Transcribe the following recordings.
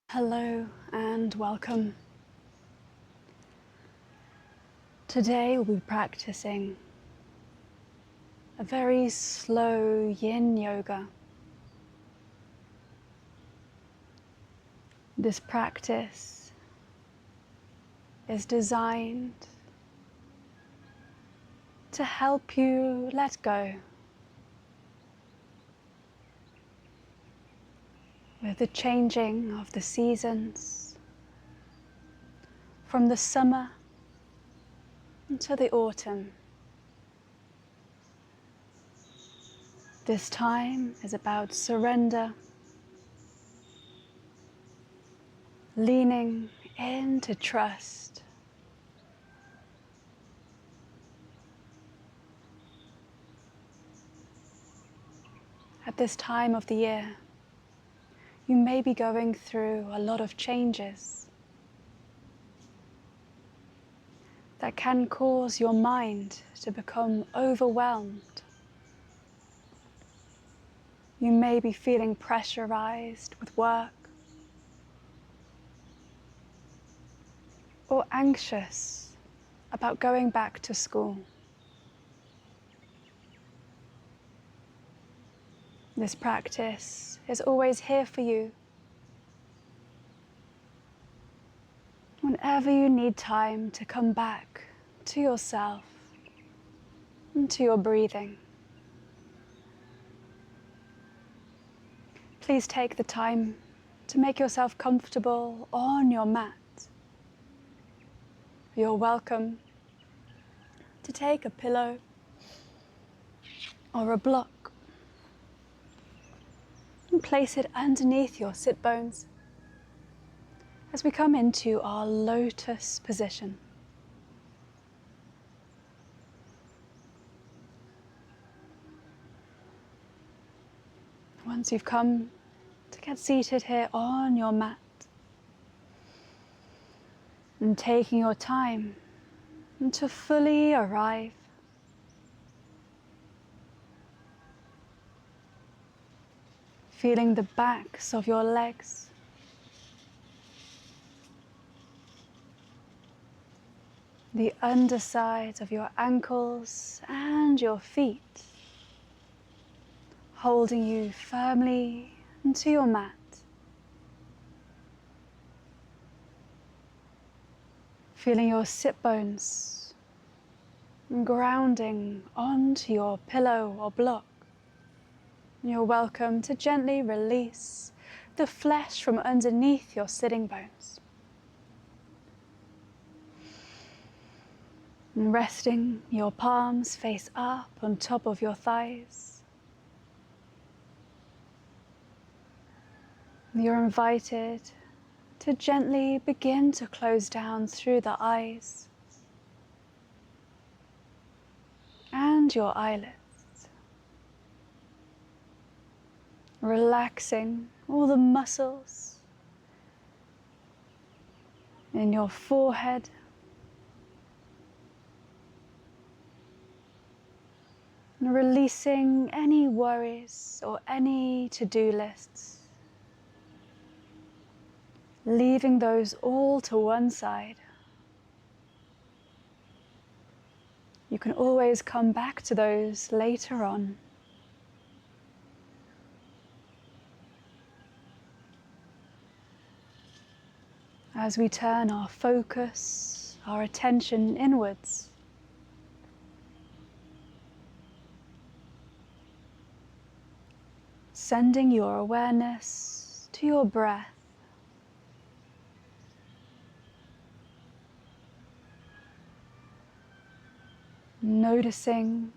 Hello and welcome. Today we'll be practicing a very slow Yin Yoga. This practice is designed to help you let go with the changing of the seasons from the summer into the autumn. This time is about surrender, leaning into trust. At this time of the year, you may be going through a lot of changes that can cause your mind to become overwhelmed. You may be feeling pressurized with work or anxious about going back to school. This practice is always here for you whenever you need time to come back to yourself and to your breathing. Please take the time to make yourself comfortable on your mat. You're welcome to take a pillow or a block and place it underneath your sit bones as we come into our lotus position. Once you've come to get seated here on your mat and taking your time to fully arrive, feeling the backs of your legs, the undersides of your ankles and your feet, holding you firmly into your mat. Feeling your sit bones grounding onto your pillow or block. You're welcome to gently release the flesh from underneath your sitting bones. And resting your palms face up on top of your thighs. You're invited to gently begin to close down through the eyes and your eyelids, relaxing all the muscles in your forehead, and releasing any worries or any to-do lists. Leaving those all to one side. You can always come back to those later on. As we turn our focus, our attention inwards, sending your awareness to your breath. Noticing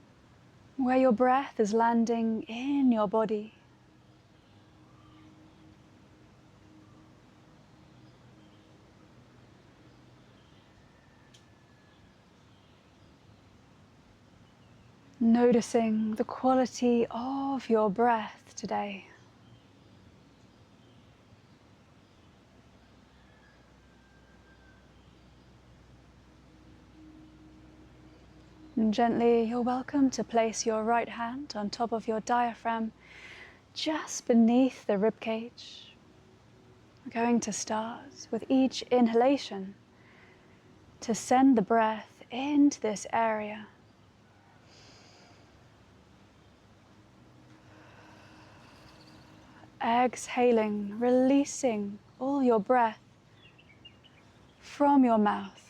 where your breath is landing in your body. Noticing the quality of your breath today. And gently, you're welcome to place your right hand on top of your diaphragm, just beneath the ribcage. We're going to start with each inhalation to send the breath into this area. Exhaling, releasing all your breath from your mouth.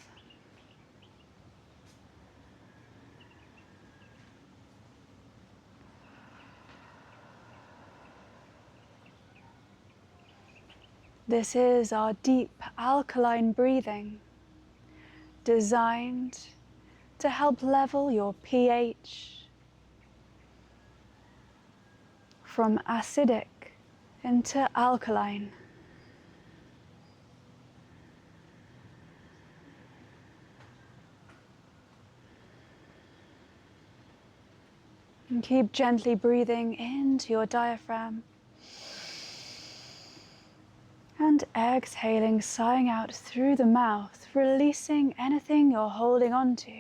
This is our deep alkaline breathing, designed to help level your pH from acidic into alkaline. And keep gently breathing into your diaphragm and exhaling, sighing out through the mouth, releasing anything you're holding on to.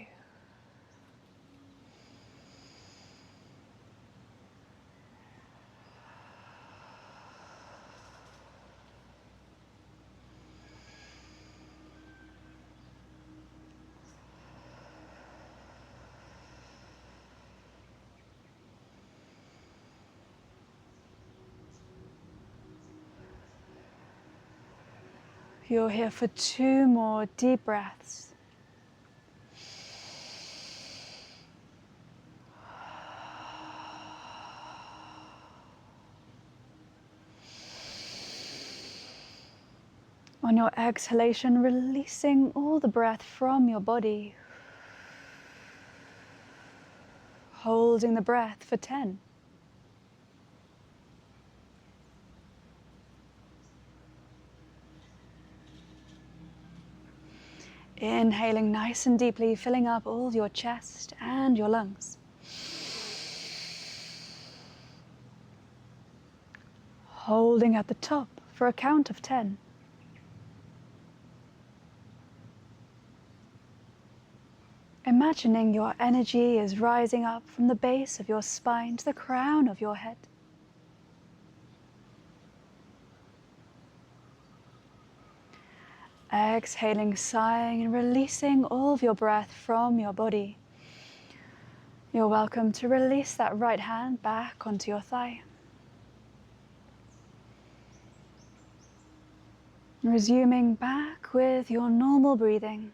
You're here for 2 more deep breaths. On your exhalation, releasing all the breath from your body. Holding the breath for 10. Inhaling nice and deeply, filling up all your chest and your lungs. Holding at the top for a count of 10. Imagining your energy is rising up from the base of your spine to the crown of your head. Exhaling, sighing, and releasing all of your breath from your body. You're welcome to release that right hand back onto your thigh. Resuming back with your normal breathing.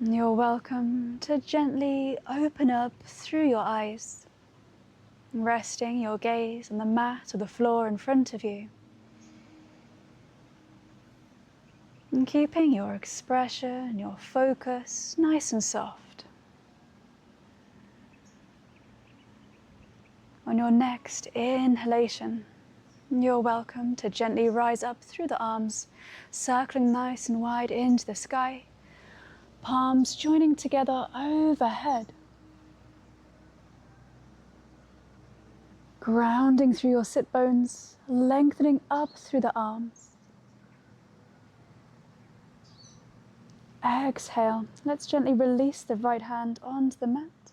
You're welcome to gently open up through your eyes, resting your gaze on the mat or the floor in front of you. And keeping your expression, your focus nice and soft. On your next inhalation, you're welcome to gently rise up through the arms, circling nice and wide into the sky, palms joining together overhead. Grounding through your sit bones, lengthening up through the arms. Exhale. Let's gently release the right hand onto the mat.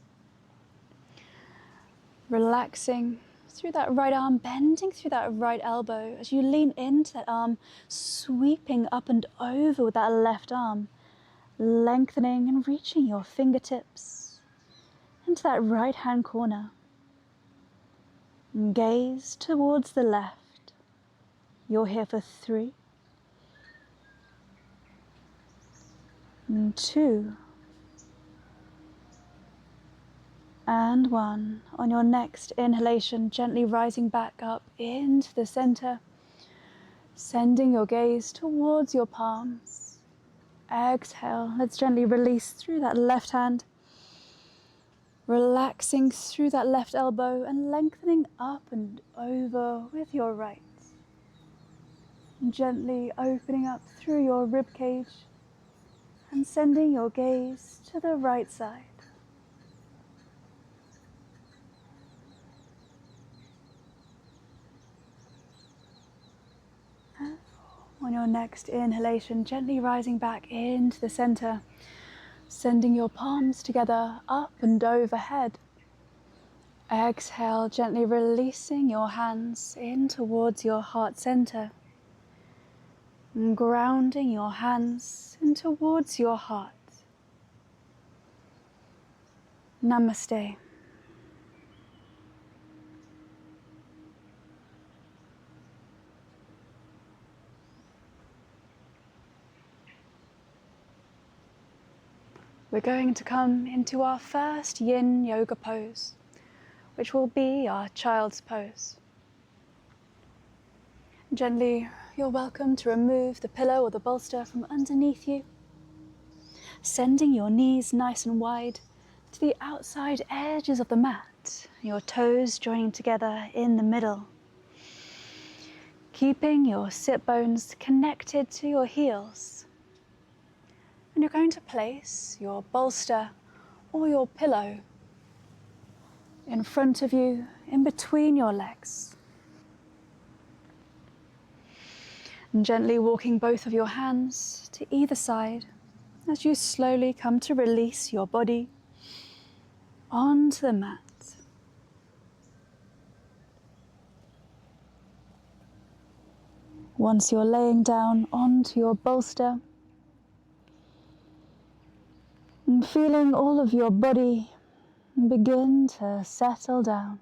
Relaxing through that right arm, bending through that right elbow as you lean into that arm, sweeping up and over with that left arm, lengthening and reaching your fingertips into that right hand corner. Gaze towards the left. You're here for 3, 2, and 1. On your next inhalation, gently rising back up into the center, sending your gaze towards your palms. Exhale. Let's gently release through that left hand, relaxing through that left elbow and lengthening up and over with your right. Gently opening up through your rib cage and sending your gaze to the right side. On your next inhalation, gently rising back into the center, sending your palms together up and overhead. Exhale, gently releasing your hands in towards your heart center, and grounding your hands in towards your heart. Namaste. We're going to come into our first Yin Yoga pose, which will be our child's pose. Gently, you're welcome to remove the pillow or the bolster from underneath you, sending your knees nice and wide to the outside edges of the mat, your toes joining together in the middle. Keeping your sit bones connected to your heels. And you're going to place your bolster or your pillow in front of you, in between your legs. And gently walking both of your hands to either side as you slowly come to release your body onto the mat. Once you're laying down onto your bolster and feeling all of your body begin to settle down,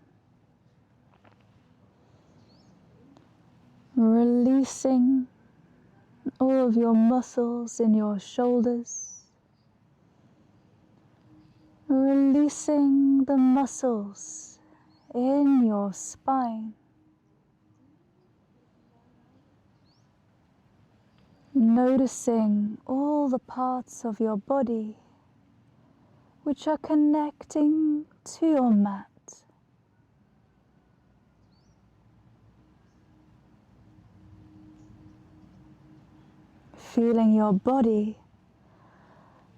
releasing all of your muscles in your shoulders, releasing the muscles in your spine, noticing all the parts of your body which are connecting to your mat. Feeling your body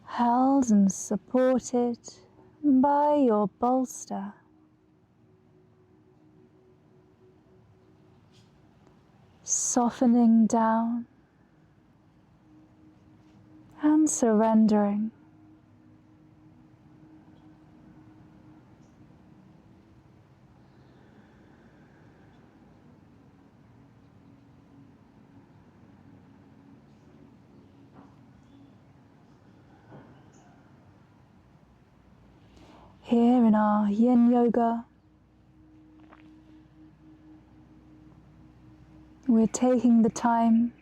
held and supported by your bolster. Softening down and surrendering. Here in our Yin Yoga, we're taking the time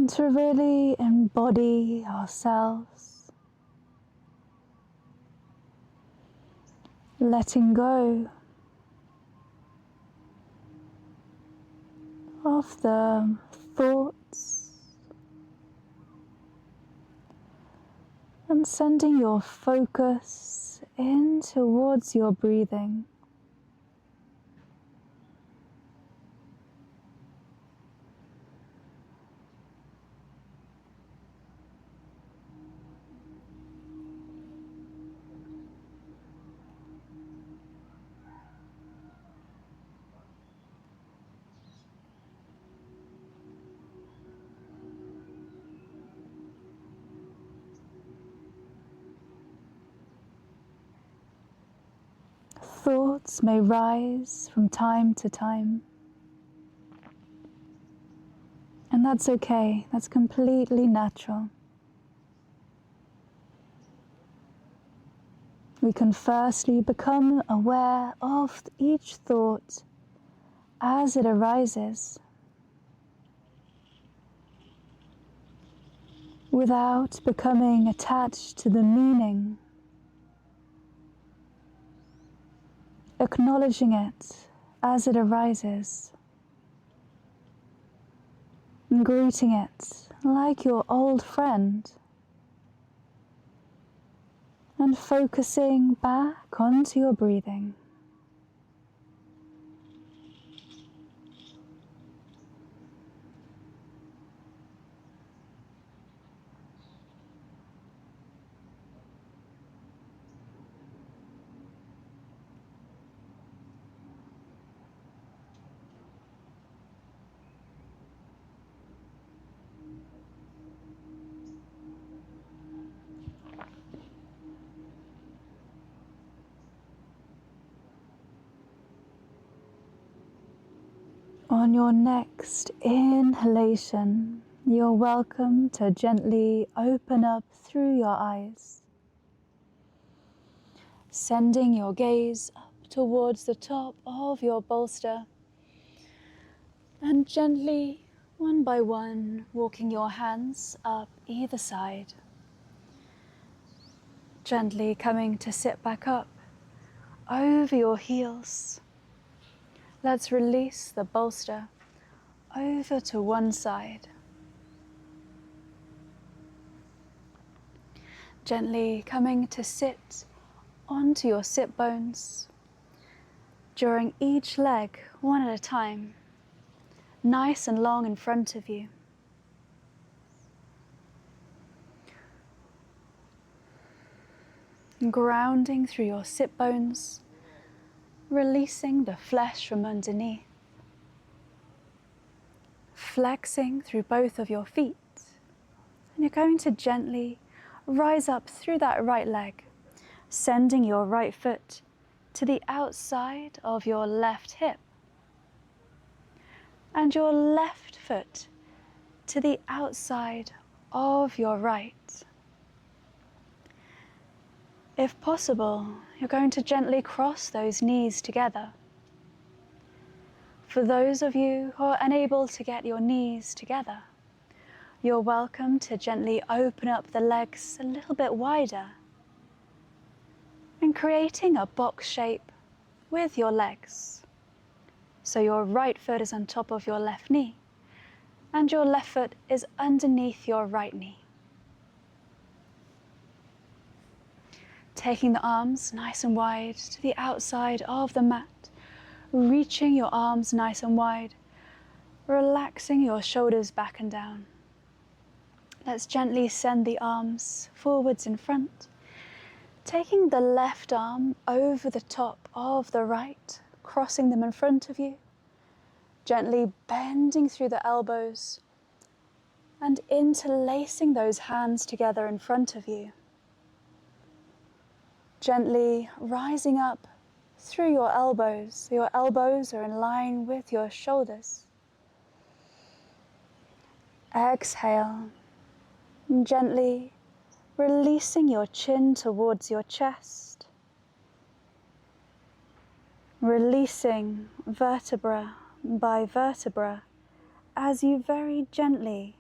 to really embody ourselves, letting go of the thoughts and sending your focus in towards your breathing. Thoughts may rise from time to time, and that's okay, that's completely natural. We can firstly become aware of each thought as it arises, without becoming attached to the meaning, acknowledging it as it arises. greeting it like your old friend, and focusing back onto your breathing. On your next inhalation, you're welcome to gently open up through your eyes, sending your gaze up towards the top of your bolster, and gently, one by one, walking your hands up either side. Gently coming to sit back up over your heels. Let's release the bolster over to one side. Gently coming to sit onto your sit bones, drawing each leg one at a time, nice and long in front of you. Grounding through your sit bones, releasing the flesh from underneath. Flexing through both of your feet. And you're going to gently rise up through that right leg, sending your right foot to the outside of your left hip. And your left foot to the outside of your right. If possible, you're going to gently cross those knees together. For those of you who are unable to get your knees together, you're welcome to gently open up the legs a little bit wider and creating a box shape with your legs. So your right foot is on top of your left knee and your left foot is underneath your right knee. Taking the arms nice and wide to the outside of the mat, reaching your arms nice and wide, relaxing your shoulders back and down. Let's gently send the arms forwards in front, taking the left arm over the top of the right, crossing them in front of you, gently bending through the elbows and interlacing those hands together in front of you. Gently rising up through your elbows. Your elbows are in line with your shoulders. Exhale, gently releasing your chin towards your chest. Releasing vertebra by vertebra as you very gently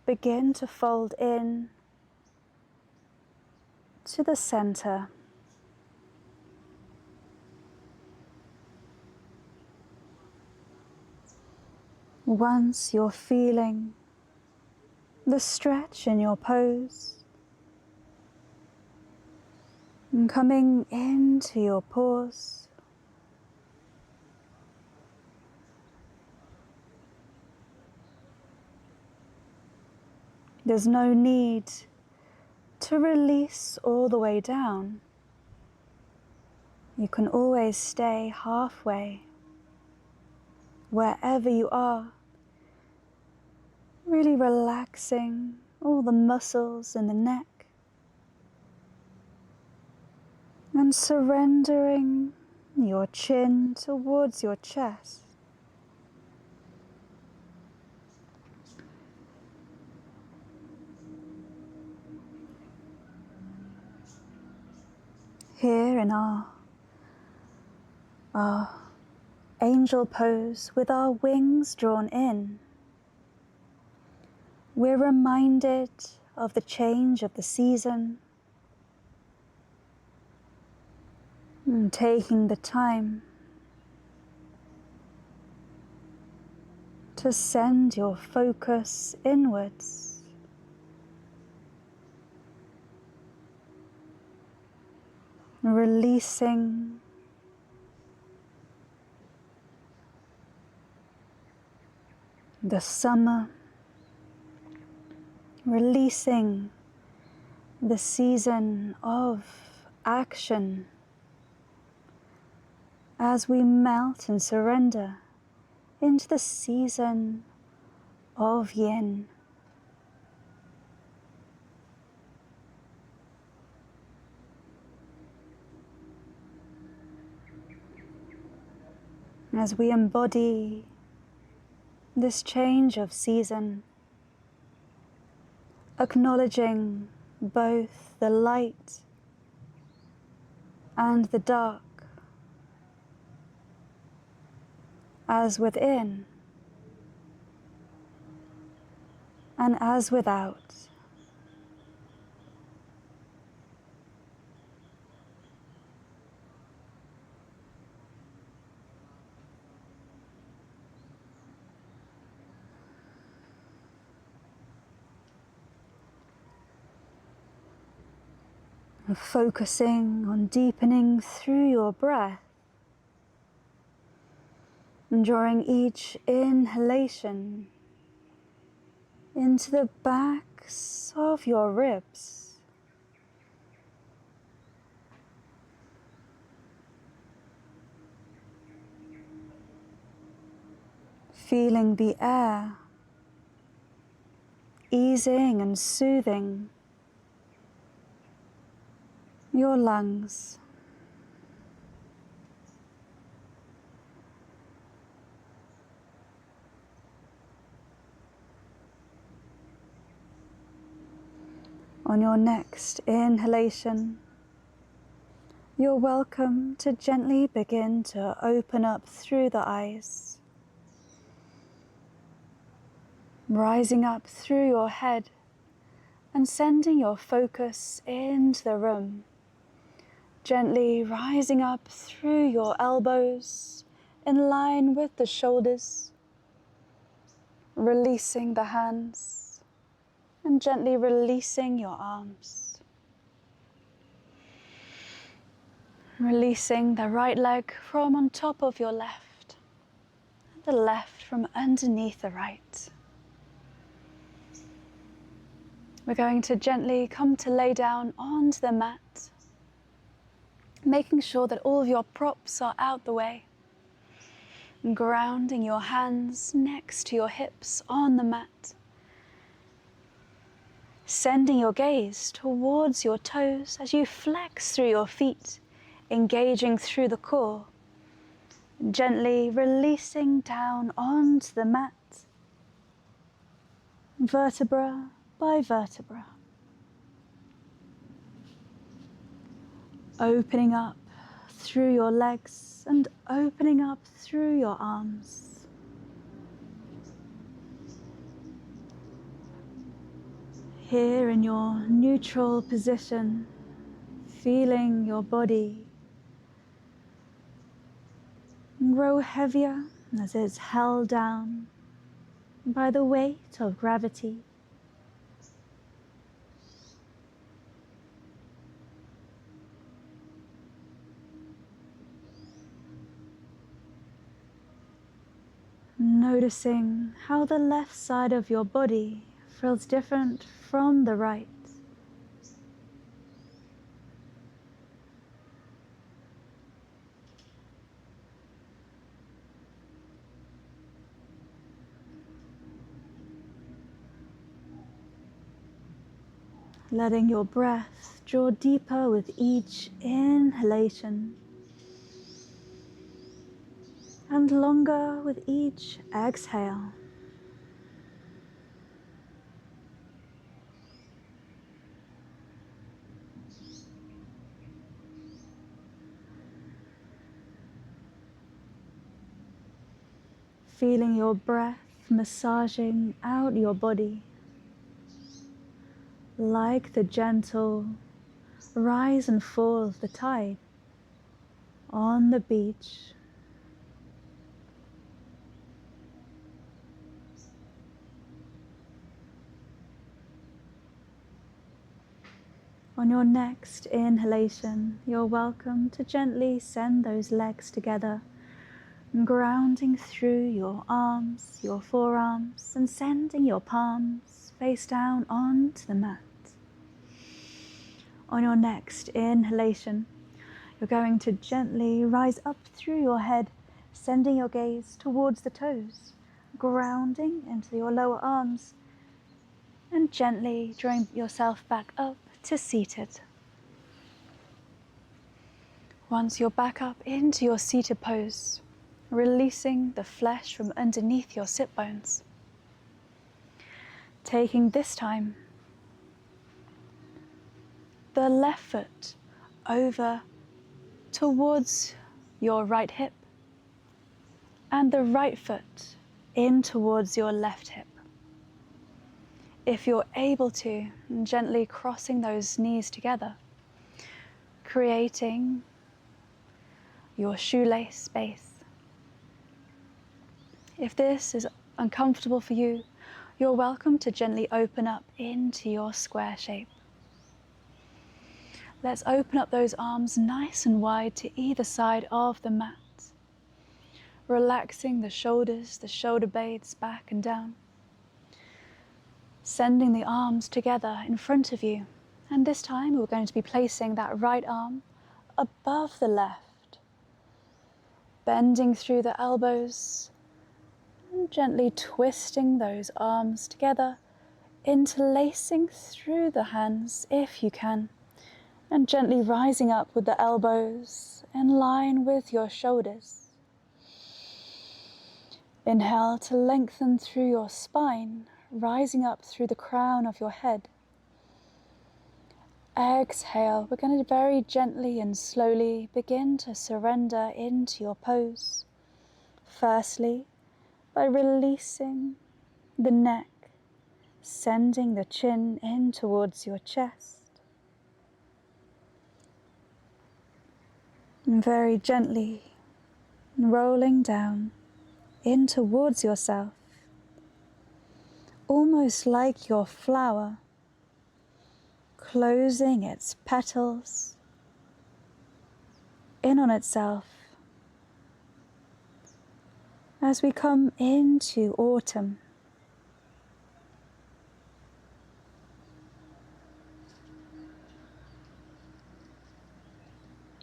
begin to fold in to the center. Once you're feeling the stretch in your pose, and coming into your pause, there's no need to release all the way down. You can always stay halfway, wherever you are, really relaxing all the muscles in the neck and surrendering your chin towards your chest. Here in our angel pose with our wings drawn in, we're reminded of the change of the season and taking the time to to send your focus inwards. Releasing the summer, releasing the season of action as we melt and surrender into the season of Yin. As we embody this change of season, acknowledging both the light and the dark, as within and as without. And focusing on deepening through your breath, and drawing each inhalation into the backs of your ribs. Feeling the air easing and soothing your lungs. On your next inhalation, you're welcome to gently begin to open up through the eyes, rising up through your head and sending your focus into the room, gently rising up through your elbows in line with the shoulders, releasing the hands and gently releasing your arms. Releasing the right leg from on top of your left, the left from underneath the right. We're going to gently come to lay down onto the mat, making sure that all of your props are out the way, and grounding your hands next to your hips on the mat. Sending your gaze towards your toes as you flex through your feet, engaging through the core, gently releasing down onto the mat, vertebra by vertebra. Opening up through your legs and opening up through your arms. Here in your neutral position, feeling your body grow heavier as it's held down by the weight of gravity. Noticing how the left side of your body feels different from the right. Letting your breath draw deeper with each inhalation and longer with each exhale. Feeling your breath massaging out your body like the gentle rise and fall of the tide on the beach. On your next inhalation, you're welcome to gently send those legs together, grounding through your arms, your forearms, and sending your palms face down onto the mat. On your next inhalation, you're going to gently rise up through your head, sending your gaze towards the toes, grounding into your lower arms, and gently drawing yourself back up to seated. Once you're back up into your seated pose, releasing the flesh from underneath your sit bones. Taking this time the left foot over towards your right hip and the right foot in towards your left hip. If you're able to, gently crossing those knees together, creating your shoelace space. If this is uncomfortable for you, you're welcome to gently open up into your square shape. Let's open up those arms nice and wide to either side of the mat, relaxing the shoulders, the shoulder blades back and down, sending the arms together in front of you. And this time we're going to be placing that right arm above the left, bending through the elbows, and gently twisting those arms together, interlacing through the hands if you can, and gently rising up with the elbows in line with your shoulders. Inhale to lengthen through your spine, rising up through the crown of your head. Exhale, we're going to very gently and slowly begin to surrender into your pose. Firstly, by releasing the neck, sending the chin in towards your chest. And very gently rolling down in towards yourself, almost like your flower, closing its petals in on itself. As we come into autumn,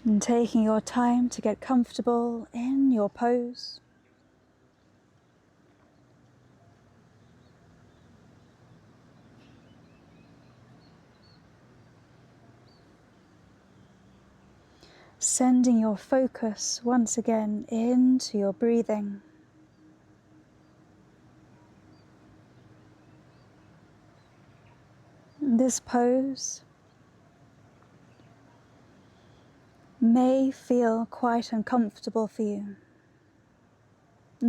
and taking your time to get comfortable in your pose. Sending your focus once again into your breathing. This pose may feel quite uncomfortable for you,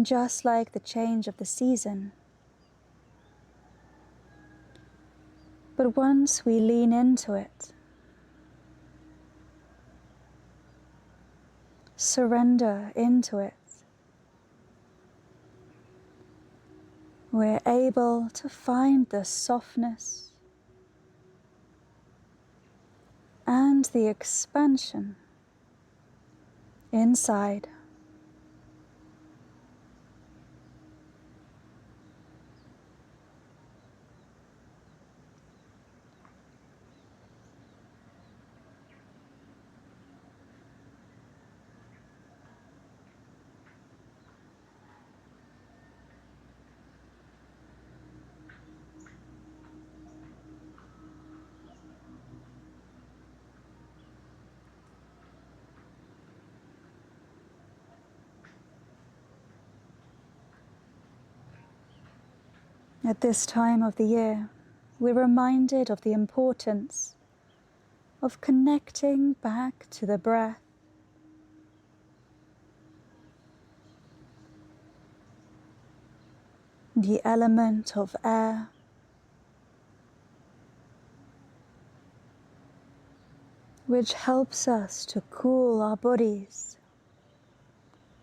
just like the change of the season. But once we lean into it, surrender into it, we're able to find the softness and the expansion inside. At this time of the year, we're reminded of the importance of connecting back to the breath, the element of air, which helps us to cool our bodies,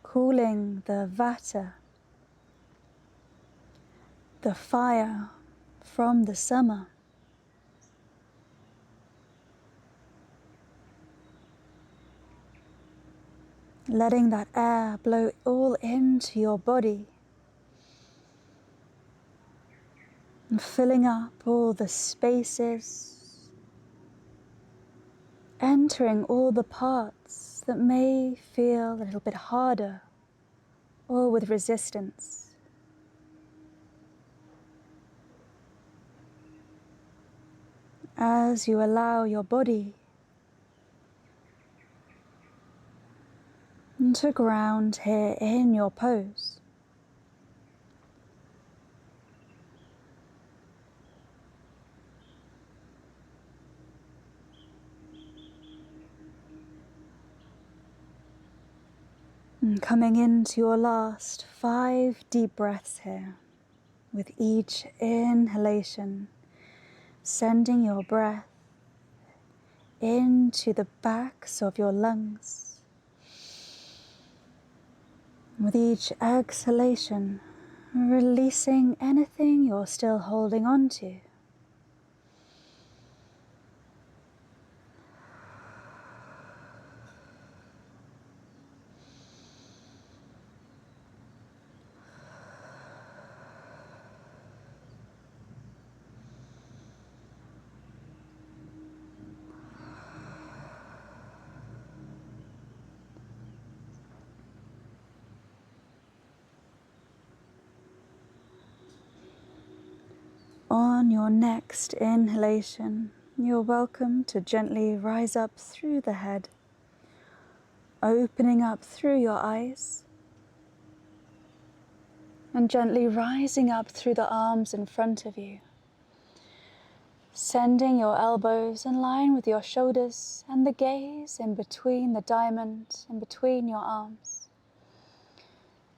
cooling the vata, the fire from the summer. letting that air blow all into your body and filling up all the spaces, entering all the parts that may feel a little bit harder or with resistance. As you allow your body to ground here in your pose. And coming into your last 5 deep breaths here, with each inhalation, sending your breath into the backs of your lungs. With each exhalation, releasing anything you're still holding on to. On your next inhalation, you're welcome to gently rise up through the head, opening up through your eyes, and gently rising up through the arms in front of you, sending your elbows in line with your shoulders and the gaze in between the diamond, in between your arms.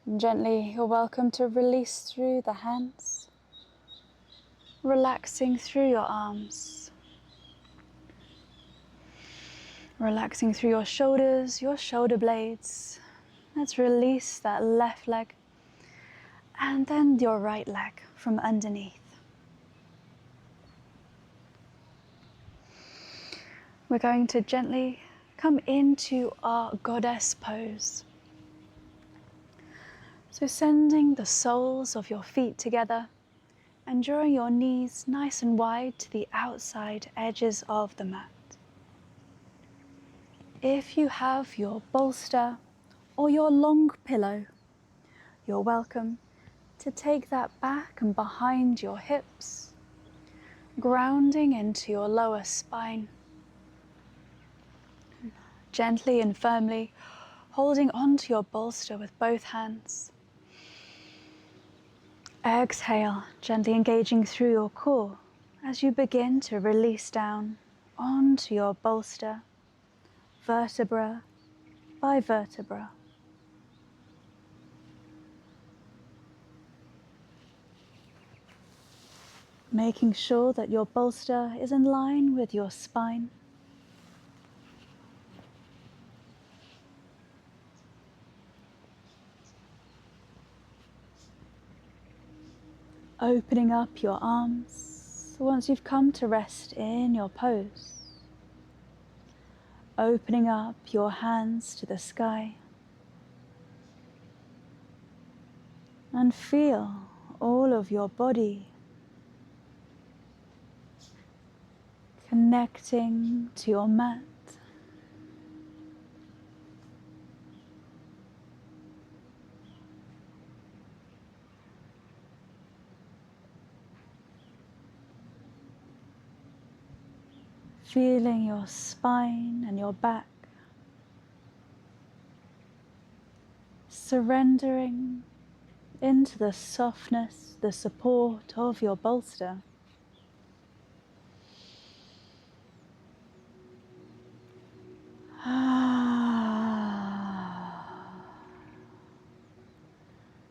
And gently, you're welcome to release through the hands, relaxing through your arms, relaxing through your shoulders, your shoulder blades. Let's release that left leg and then your right leg from underneath. We're going to gently come into our goddess pose. So sending the soles of your feet together and drawing your knees nice and wide to the outside edges of the mat. If you have your bolster or your long pillow, you're welcome to take that back and behind your hips, grounding into your lower spine. Gently and firmly holding onto your bolster with both hands. Exhale, gently engaging through your core as you begin to release down onto your bolster, vertebra by vertebra. Making sure that your bolster is in line with your spine. Opening up your arms once you've come to rest in your pose. Opening up your hands to the sky. And feel all of your body connecting to your mat. Feeling your spine and your back, surrendering into the softness, the support of your bolster.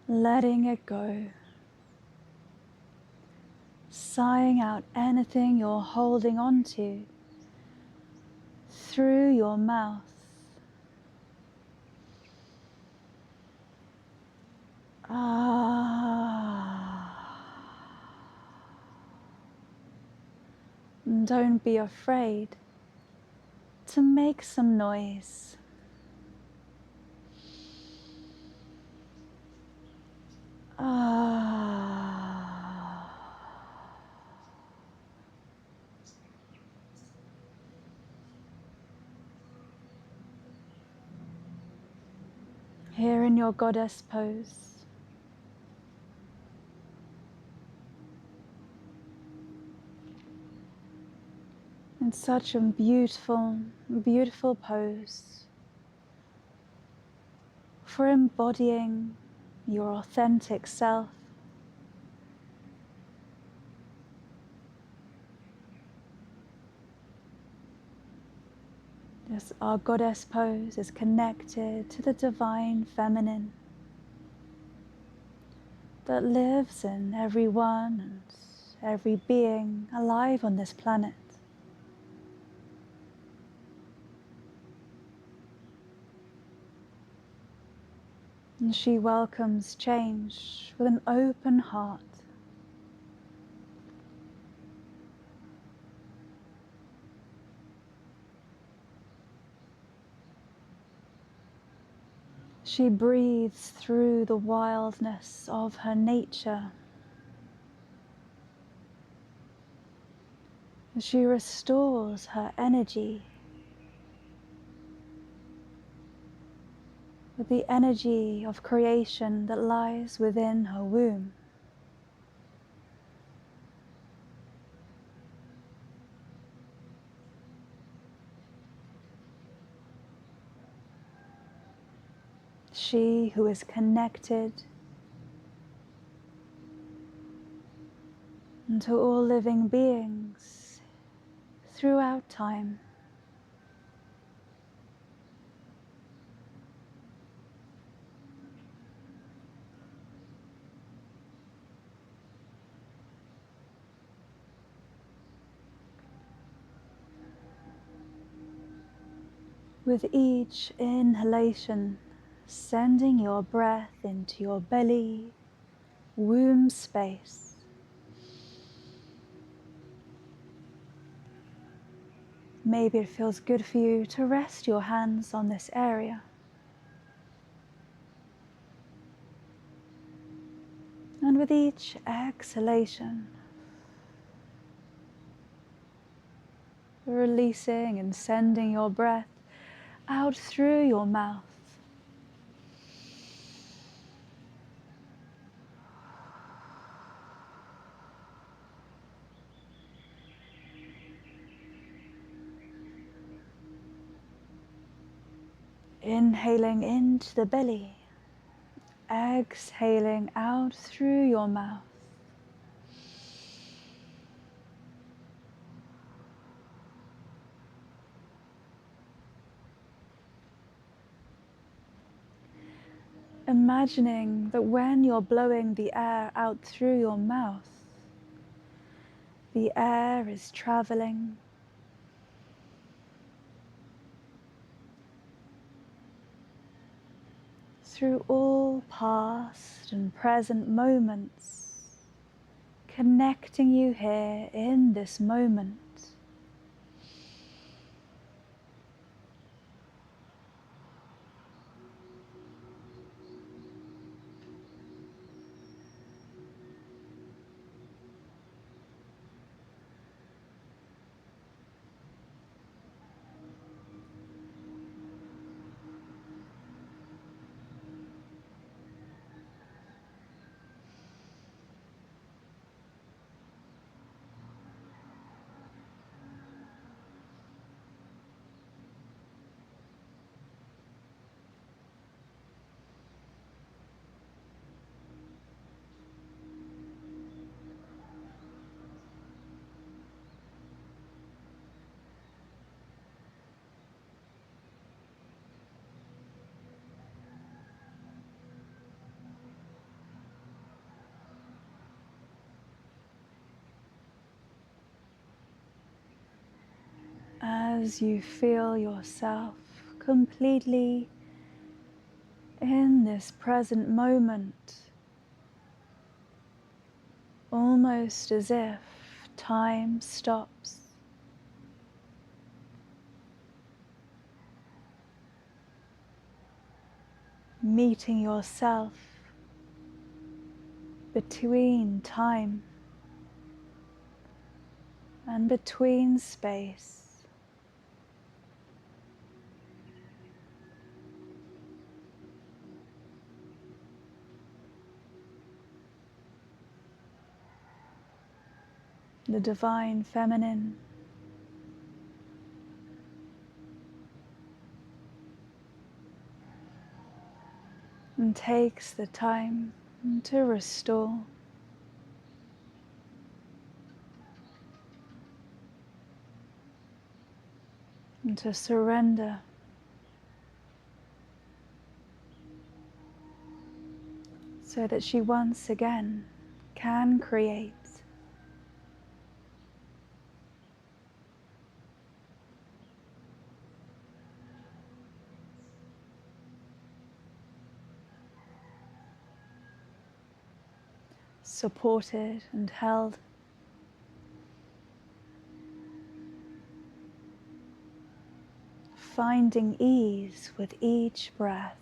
Letting it go, sighing out anything you're holding on to through your mouth. And don't be afraid to make some noise. Here in your goddess pose, in such a beautiful, beautiful pose for embodying your authentic self. Yes, our goddess pose is connected to the divine feminine that lives in everyone and every being alive on this planet. And she welcomes change with an open heart. She breathes through the wildness of her nature. She restores her energy with the energy of creation that lies within her womb. She who is connected to all living beings throughout time. With each inhalation, sending your breath into your belly, womb space. Maybe it feels good for you to rest your hands on this area. And with each exhalation, releasing and sending your breath out through your mouth. Inhaling into the belly, exhaling out through your mouth. Imagining that when you're blowing the air out through your mouth, the air is traveling through all past and present moments, connecting you here in this moment. As you feel yourself completely in this present moment, almost as if time stops. Meeting yourself between time and between space. The divine feminine and takes the time to restore. And to surrender so that she once again can create. Supported and held. Finding ease with each breath.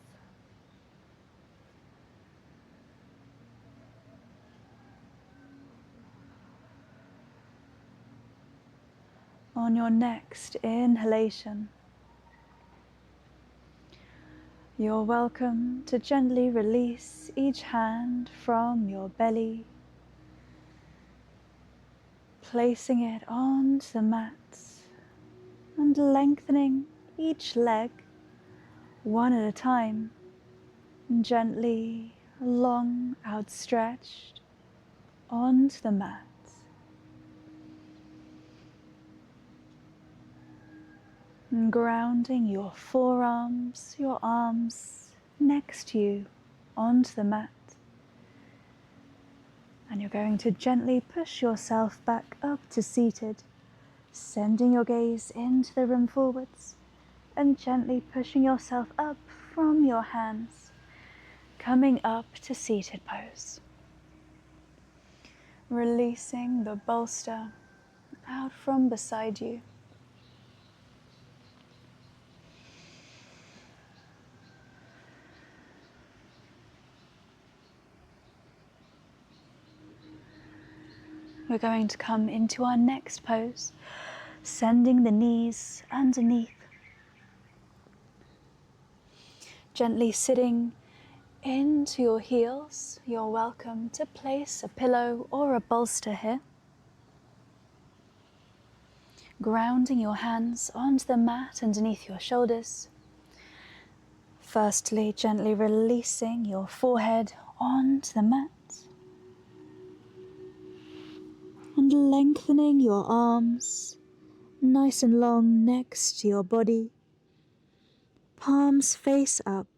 On your next inhalation, you're welcome to gently release each hand from your belly, placing it onto the mat and lengthening each leg one at a time, gently long outstretched onto the mat. And grounding your forearms, your arms next to you onto the mat. And you're going to gently push yourself back up to seated, sending your gaze into the room forwards and gently pushing yourself up from your hands, coming up to seated pose. Releasing the bolster out from beside you. We're going to come into our next pose, sending the knees underneath. Gently sitting into your heels. You're welcome to place a pillow or a bolster here. Grounding your hands onto the mat underneath your shoulders. Firstly, gently releasing your forehead onto the mat. And lengthening your arms nice and long next to your body. Palms face up.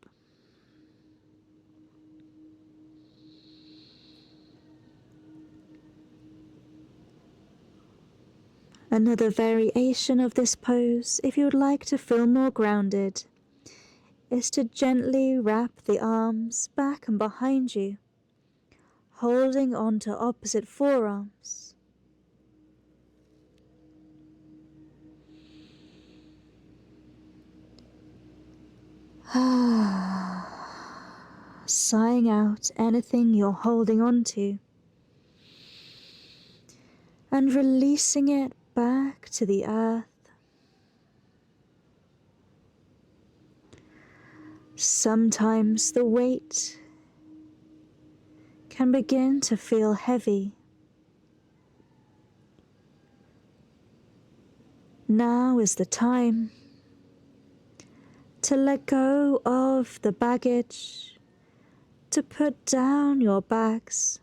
Another variation of this pose, if you would like to feel more grounded, is to gently wrap the arms back and behind you, holding onto opposite forearms. Sighing out anything you're holding on to and releasing it back to the earth. Sometimes the weight can begin to feel heavy. Now is the time to let go of the baggage, to put down your bags.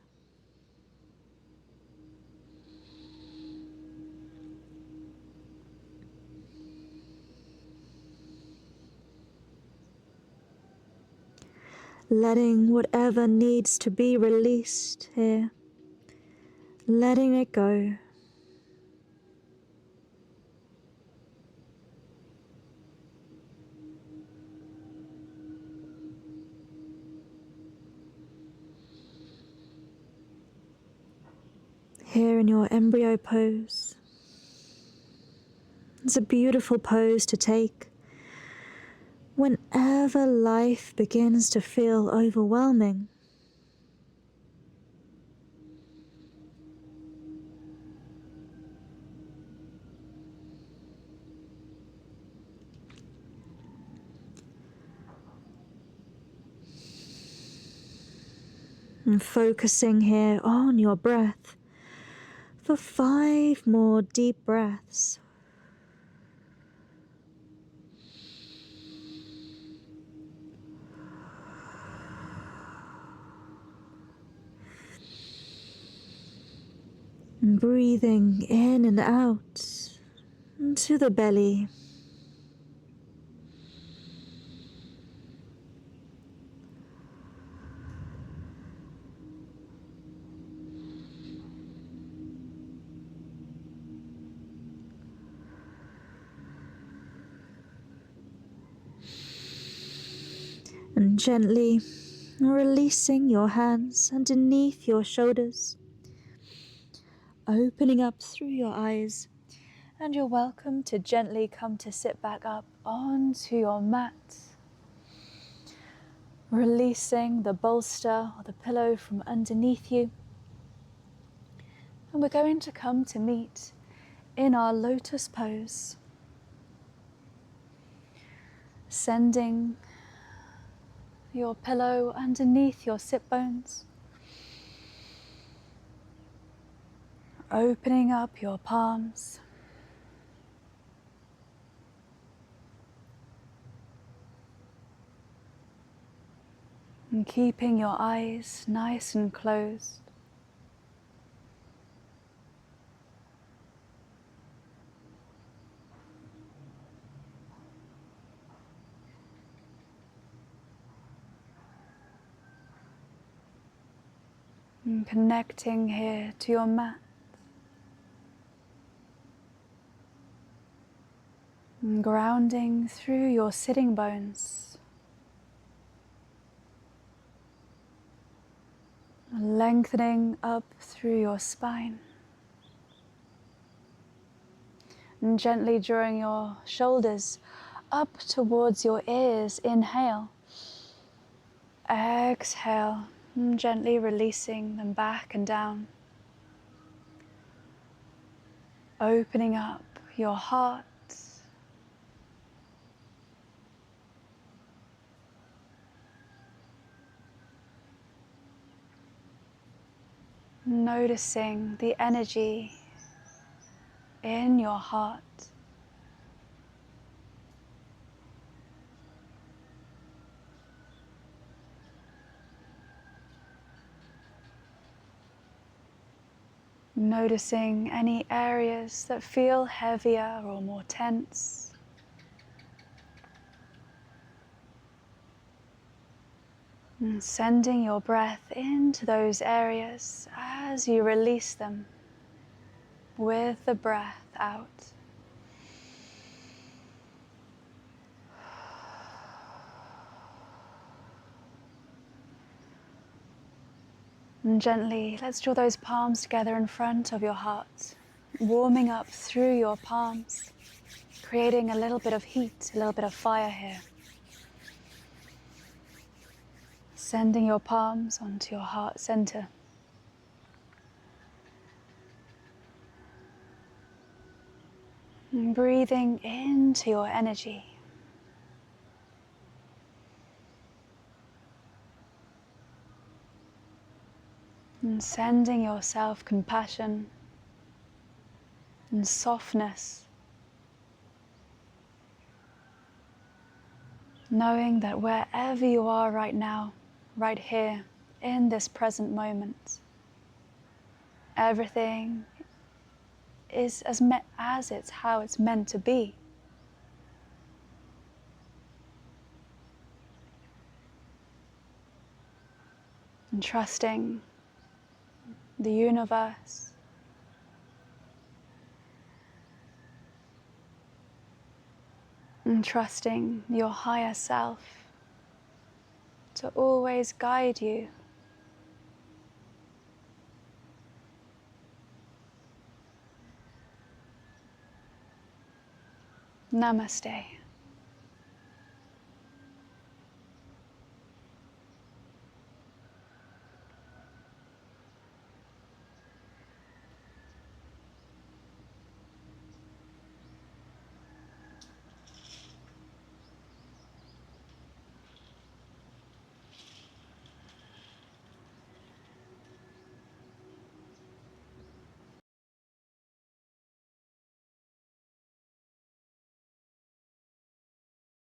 Letting whatever needs to be released here, letting it go. Here in your embryo pose, it's a beautiful pose to take whenever life begins to feel overwhelming. And focusing here on your breath for 5 more deep breaths. And breathing in and out into the belly. And gently releasing your hands underneath your shoulders, opening up through your eyes, and you're welcome to gently come to sit back up onto your mat, releasing the bolster or the pillow from underneath you. And we're going to come to meet in our lotus pose, sending your pillow underneath your sit bones, opening up your palms, and keeping your eyes nice and closed. And connecting here to your mat. And grounding through your sitting bones. Lengthening up through your spine. And gently drawing your shoulders up towards your ears. Inhale. Exhale. And gently releasing them back and down. Opening up your heart. Noticing the energy in your heart. Noticing any areas that feel heavier or more tense. And sending your breath into those areas as you release them with the breath out. And gently, let's draw those palms together in front of your heart, warming up through your palms, creating a little bit of heat, a little bit of fire here. Sending your palms onto your heart center. And breathing into your energy. And sending yourself compassion and softness. Knowing that wherever you are right now, right here, in this present moment, everything is as it's how it's meant to be. And trusting the universe, and trusting your higher self to always guide you. Namaste.